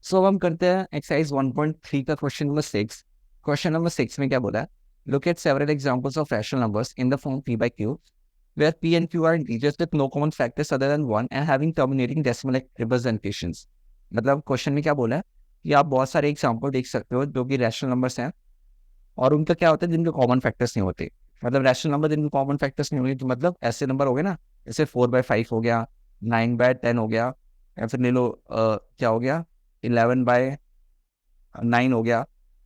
सो अब हम करते हैं एक्सरसाइज 1.3 का क्वेश्चन नंबर 6। क्वेश्चन नंबर 6 में क्या बोला है? Look at several examples of rational numbers in the form p by q where p and q are integers with no common factors other than 1 and having terminating decimal representations। मतलब question में क्या बोला है कि आप बहुत सारे example देख सकते हो जो कि रैशनल नंबर्स हैं और उनका क्या होता है जिनके कॉमन फैक्टर्स नहीं होते। मतलब रैशनल नंबर जिनके कॉमन फैक्टर्स नहीं होंगे तो मतलब ऐसे नंबर हो गए ना, जैसे 4/5 हो गया, 9/10 हो गया, या फिर ले लो क्या हो गया, 11/9 हो गया।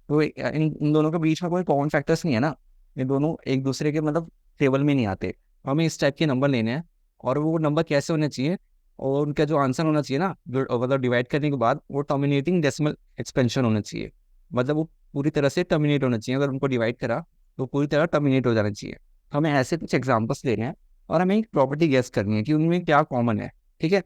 तो इन दोनों के बीच में कोई कॉमन फैक्टर्स नहीं है ना, ये दोनों एक दूसरे के मतलब टेबल में नहीं आते। हमें इस टाइप के नंबर लेने हैं और वो नंबर कैसे होने चाहिए और उनका जो आंसर होना चाहिए ना, जो मतलब डिवाइड करने के बाद वो टर्मिनेटिंग डेसिमल एक्सपेंशन होना चाहिए। मतलब वो पूरी तरह से टर्मिनेट होना चाहिए। अगर उनको डिवाइड करा तो पूरी तरह टर्मिनेट हो जाना चाहिए। हमें ऐसे कुछ एग्जाम्पल्स लेने हैं और हमें एक प्रॉपर्टी गेस करनी है कि उनमें क्या कॉमन है। ठीक है,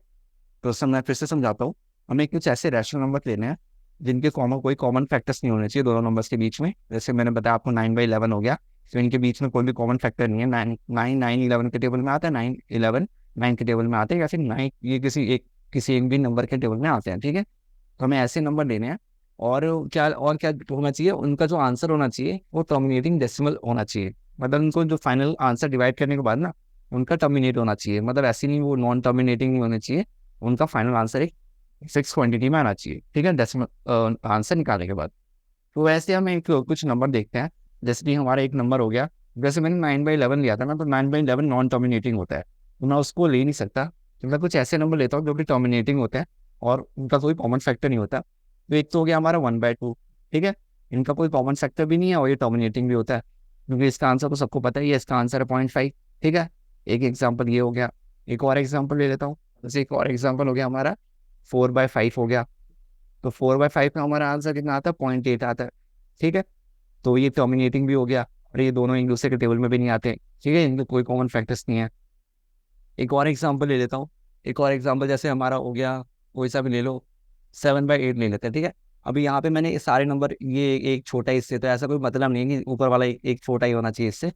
तो मैं फिर से समझाता हूँ। हमें कुछ ऐसे रैशनल नंबर लेने हैं जिनके कोई कॉमन फैक्टर्स नहीं होने चाहिए दोनों नंबर्स के बीच में। जैसे मैंने बताया आपको 9/11 हो गया, तो इनके बीच में कोई भी कॉमन फैक्टर नहीं है। 9 के टेबल में आता है, 9/11 9 के टेबल में आते हैं, या फिर 9 ये किसी एक भी नंबर के टेबल में आते हैं। ठीक है, तो हमें ऐसे नंबर लेने हैं और क्या होना चाहिए, उनका जो आंसर होना चाहिए वो टर्मिनेटिंग डेसिमल होना चाहिए। मतलब उनको जो फाइनल आंसर डिवाइड करने के बाद ना उनका टर्मिनेट होना चाहिए। मतलब ऐसे नहीं वो नॉन टर्मिनेटिंग नहीं होना चाहिए, उनका फाइनल आंसर एक फिक्स क्वांटिटी में आना चाहिए। ठीक है, डेसिमल आंसर निकालने के बाद। तो वैसे हम एक कुछ नंबर देखते हैं। जैसे कि हमारा एक नंबर हो गया, जैसे मैंने 9/11 लिया था ना, तो 9/11 नॉन टर्मिनेटिंग होता है, तो मैं उसको ले नहीं सकता। तो मैं कुछ ऐसे नंबर लेता हूँ जो कि टर्मिनेटिंग होते हैं और उनका कोई कॉमन फैक्टर नहीं होता। तो एक तो हो गया हमारा 1/2। ठीक है, इनका कोई कॉमन फैक्टर भी नहीं है और ये टर्मिनेटिंग भी होता है, क्योंकि इसका आंसर तो सबको पता ही है, इसका आंसर है 0.5। ठीक है, एक एग्जाम्पल ये हो गया। एक और एग्जाम्पल ले लेता हूँ। जैसे एक और एग्जाम्पल हो गया हमारा 4/5 हो गया। तो 4/5 का हमारा आंसर कितना आता है? 0.8 आता है। ठीक है, तो ये टर्मिनेटिंग भी हो गया और ये दोनों एक दूसरे के टेबल में भी नहीं आते। ठीक है, इनमें कोई कॉमन फैक्टर्स नहीं है। एक और एग्जांपल ले लेता हूँ। एक और एग्जांपल जैसे हमारा हो गया, कोई सा भी ले लो, 7/8 ले लेते हैं। ठीक है, अभी यहाँ पे मैंने ये सारे नंबर, ये एक छोटा इससे, तो ऐसा कोई मतलब नहीं है कि ऊपर वाला एक छोटा ही होना चाहिए इससे।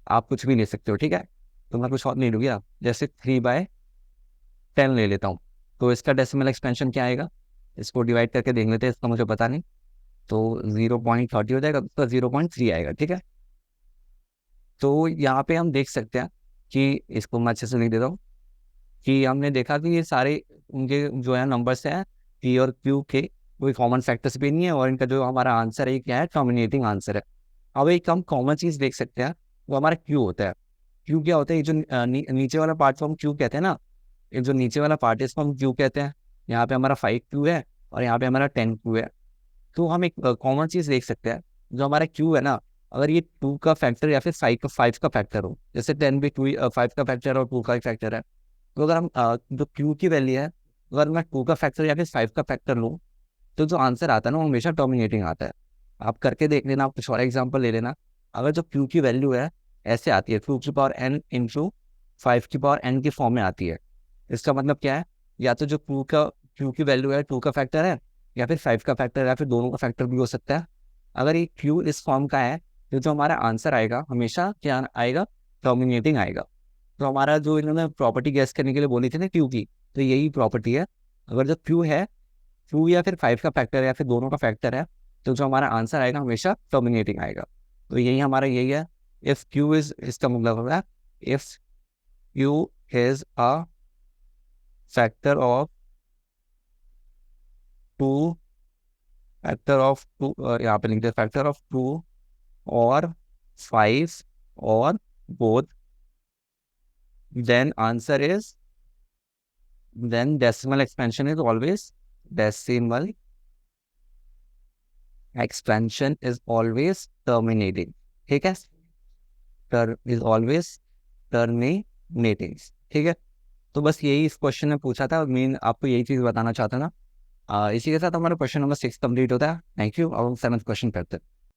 आप कुछ भी ले सकते हो। ठीक है, तो मैं कुछ और नहीं लूँगा, जैसे 3/10 ले लेता हूँ। तो इसका डेसिमल एक्सपेंशन क्या आएगा? इसको डिवाइड करके देख लेते हैं, इसका मुझे पता नहीं। तो 0.30 हो जाएगा, तो 0.3 आएगा। ठीक है, तो यहाँ पे हम देख सकते हैं कि इसको मैं अच्छे से लिख देता हूँ कि हमने देखा कि ये सारे उनके जो है नंबर्स हैं पी और क्यू के, कोई कॉमन फैक्टर्स भी नहीं है और इनका जो हमारा आंसर है क्या है? टर्मिनेटिंग आंसर है। अब एक हम कॉमन चीज देख सकते हैं, वो हमारा क्यू होता है। क्यू क्या होता है? ये जो नीचे वाला पार्ट को हम क्यू कहते हैं ना, ये जो नीचे वाला पार्ट है इसको हम क्यू कहते हैं। यहाँ पे हमारा 5Q है और यहाँ पे हमारा 10Q है। तो हम एक कॉमन चीज देख सकते हैं, जो हमारा क्यू है ना, अगर ये 2 का फैक्टर या फिर 5 का फैक्टर हो, जैसे 10 भी 5 का फैक्टर और 2 का फैक्टर है, तो अगर हम जो क्यू की वैल्यू है, अगर मैं 2 का फैक्टर या फिर 5 का फैक्टर लूँ, तो जो आंसर आता है ना वो हमेशा टर्मिनेटिंग आता है। आप करके देख लेना, आप कुछ और एग्जाम्पल ले लेना। अगर जो क्यू की वैल्यू है ऐसे आती है, 2 की पावर n इंटू 5 की पावर n की फॉर्म में आती है, इसका मतलब क्या है? या तो जो क्यू की वैल्यू है 2 का फैक्टर है, या फिर 5 का फैक्टर है, या फिर दोनों का फैक्टर भी हो सकता है। अगर ये क्यू इस फॉर्म का है तो जो हमारा आंसर आएगा हमेशा क्या आएगा? टर्मिनेटिंग आएगा। तो हमारा जो इन्होंने प्रॉपर्टी गैस करने के लिए बोली थी ना क्यू की, तो यही प्रॉपर्टी है। अगर जो क्यू है, क्यू या फिर 5 का फैक्टर है या फिर दोनों का फैक्टर है, तो जो हमारा आंसर आएगा हमेशा टर्मिनेटिंग आएगा। तो यही हमारा यही है। इफ क्यू इज, इसका मतलब होगा if Q is a factor of two, यहाँ पे लिख दे फैक्टर ऑफ 2 और 5 और both, then answer is, then decimal expansion is always, decimal expansion is always terminating। ठीक है, is always terminating। ठीक है, तो बस यही इस क्वेश्चन में पूछा था, मेन आपको यही चीज बताना चाहता ना। इसी के साथ हमारा क्वेश्चन नंबर 6 कंप्लीट होता है। Thank you. अब हम 7th क्वेश्चन करते हैं।